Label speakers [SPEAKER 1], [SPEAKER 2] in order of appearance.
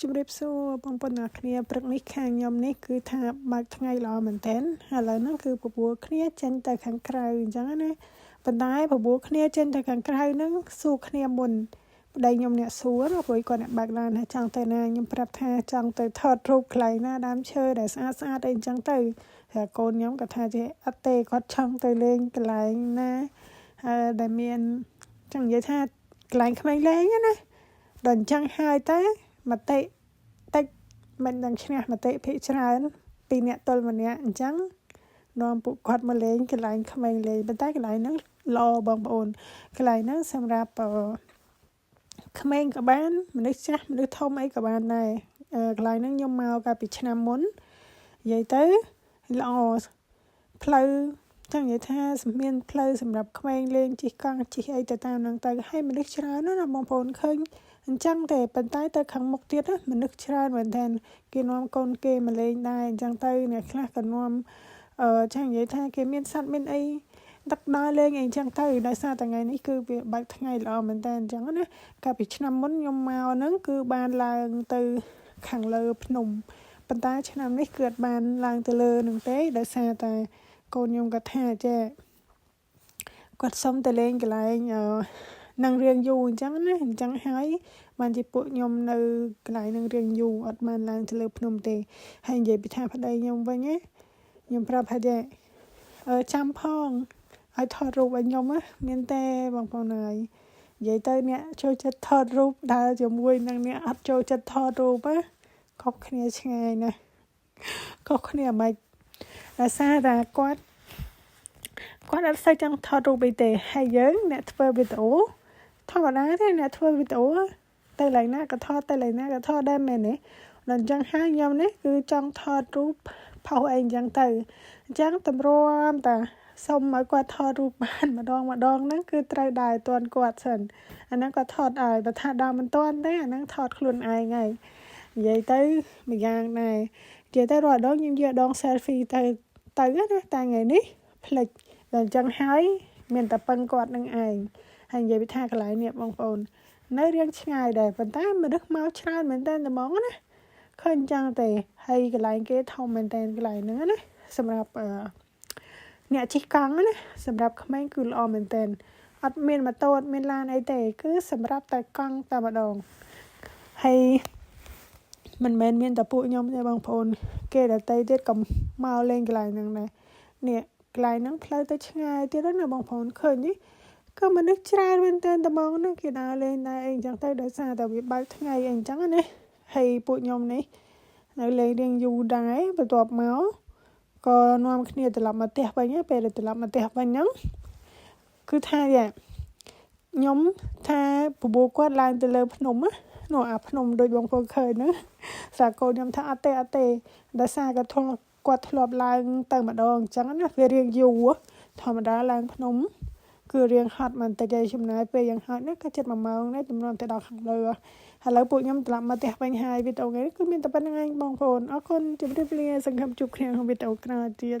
[SPEAKER 1] ជំរាបសួរបងប្អូនអ្នកគ្នាព្រឹកនេះខាងខ្ញុំនេះគឺថាបើកថ្ងៃល្អមែនតើឥឡូវហ្នឹងគឺបបួលគ្នាចេញទៅខាងក្រៅអញ្ចឹងណាប៉ុន្តែបបួលគ្នាចេញទៅខាងក្រៅហ្នឹងសួរគ្នាមុនប្តីខ្ញុំអ្នកសួរព្រោះគាត់អ្នកបើកឡានថាចង់ទៅណាខ្ញុំប្រាប់ថាចង់ទៅថតរូបកន្លែងណាដើមឈើដែលស្អាតស្អាតអីអញ្ចឹងទៅហើយកូនខ្ញុំគាត់ថាចេះអត់ទេគាត់ចង់ទៅលេងកន្លែងណាដែលមានចង់និយាយថាកន្លែងក្មេងលេងណាដល់អញ្ចឹងហើយទៅមតិតិចមិនដឹងឈ្នះមតិភាគច្រើនពីអ្នកទល់ម្នាក់អញ្ចឹងនាំពួកគាត់មកលេងកន្លែងក្មេងលេងប៉ុន្តែកន្លែងហ្នឹងល្អបងប្អូនកន្លែងហ្នឹងសម្រាប់ក្មេងក៏បានមនុស្សចាស់មនុស្សធំអីក៏បានដែរកន្លែងហ្នឹងខ្ញុំមកកាលពីឆ្នាំមុននិយាយទៅល្អផ្លូវចង់និយាយថាមានផ្លូវសម្រាប់ក្មេងលេងជិះកង់ជិះអីទៅតាមហ្នឹងទៅឲ្យមនុស្សច្រើនណាបងប្អូនឃើញអញ្ចឹងទេប៉ុន្តែទៅខាងមុខទៀតមនុស្សច្រើនមែនទែនគេនាំកូនគេមកលេងដែរអញ្ចឹងទៅអ្នកខ្លះក៏នាំចង់និយាយថាគេមានសត្វមានអីដឹកដើរលេងអីអញ្ចឹងទៅដោយសារតែថ្ងៃនេះគឺវាបើកថ្ងៃល្អមែនតើអញ្ចឹងណាកាលពីឆ្នាំមុនខ្ញុំមកហ្នឹងគឺបានឡើងទៅខាងលើភ្នំប៉ុន្តែឆ្នាំនេះគឺអត់បានឡើងទៅលើនឹងទេដោយសារតែកូនខ្ញុំគាត់ថាចេះគាត់សុំទៅលេងកន្លែងនឹងរៀងយូរអញ្ចឹងណាអញ្ចឹងហើយបានជាពួកខ្ញុំនៅកន្លែងនឹងរៀងយូរអត់បានឡើងទៅលើភ្នំទេហើយនិយាយពីថាប្តីខ្ញុំវិញណាខ្ញុំប្រាប់ថាចេះចាំផងឲ្យថតរូបឲ្យខ្ញុំណាមានតែបងប្អូនហើយនិយាយទៅអ្នកចូលចិត្តថតរូបដើរជាមួយនឹងអ្នកអត់ចូលចិត្តថតរូបណាខុសគ្នាឆ្ងាយណាខុសគ្នាមិនដោយសារតែគាត់អត់សូវចង់ថតរូបអីទេហើយយើងអ្នកធ្វើវីដេអូធម្មតាទេអ្នកធ្វើវីដេអូទៅឡើងណាក៏ថតទៅឡើងណាក៏ថតដែរមែនទេដល់អញ្ចឹងហើយខ្ញុំនេះគឺចង់ថតរូបផុសអីអញ្ចឹងទៅអញ្ចឹងតម្រាំតាសុំឲ្យគាត់ថតរូបបានម្ដងហ្នឹងគឺត្រូវដែរតន់គាត់សិនអាហ្នឹងគាត់ថតឲ្យបើថាដល់មិនតន់ទេអាហ្នឹងថតខ្លួនឯងហើយនិយាយទៅម្យ៉ាងដែរនិយាយទៅរាល់ដងខ្ញុំយកដង selfie ទៅណាតែថ្ងៃនេះផ្លិចដល់អញ្ចឹងហើយមានតែពឹងគាត់នឹងឯងហើយនិយាយពីថាកន្លែងនេះបងប្អូននៅរៀងឆ្ងាយដែរប៉ុន្តែមនុស្សមកច្រើនមែនតើហ្មងណាឃើញចឹងទេហើយកន្លែងគេធំមែនតើកន្លែងហ្នឹងណាសម្រាប់អ្នកជិះកង់ណាសម្រាប់ក្មេងគឺល្អមែនតើអត់មានម៉ូតូអត់មានឡានអីទេគឺសម្រាប់តែកង់តែម្ដងហើយមិនមែនមានតែពួកខ្ញុំទេបងប្អូនគេដទៃទៀតក៏មកលេងកន្លែងហ្នឹងដែរនេះកន្លែងហ្នឹងផ្លូវទៅឆ្ងាយទៀតណាបងប្អូនឃើញនេះក៏មនុស្សច្រើនមែនតើត្មងណាគេដើរលេងដែរអីអញ្ចឹងទៅដោយសារតែវាបើកថ្ងៃអីអញ្ចឹងណាហើយពួកខ្ញុំនេះនៅលេងរៀងយូរដែរបន្ទាប់មកក៏នាំគ្នាត្រឡប់មកផ្ទះវិញពេលត្រឡប់មកផ្ទះវិញហ្នឹងគឺថាខ្ញុំថាបបួលគាត់ឡើងទៅលើភ្នំណានោះអាភ្នំដូចបងប្អូនឃើញហ្នឹងសាកូនខ្ញុំថាអត់ទេដោយសារគាត់ធ្លាប់ឡើងទៅម្ដងអញ្ចឹងណាវារៀងយូរធម្មតាឡើងភ្នំគឺរៀងហត់បន្តិចឯចំណាយពេលយ៉ាងហោចណាក៏ជិត1ម៉ោងដែរទំនន់ទៅដល់ខាងលើឥឡូវពួកខ្ញុំត្រឡប់មកផ្ទះវិញហើយវីដេអូនេះគឺមានតែប៉ុណ្្នឹងឯងបងប្អូនអរគុណជម្រាបលាសង្ឃឹមជួបគ្នាក្នុងវីដេអូក្រោយទៀត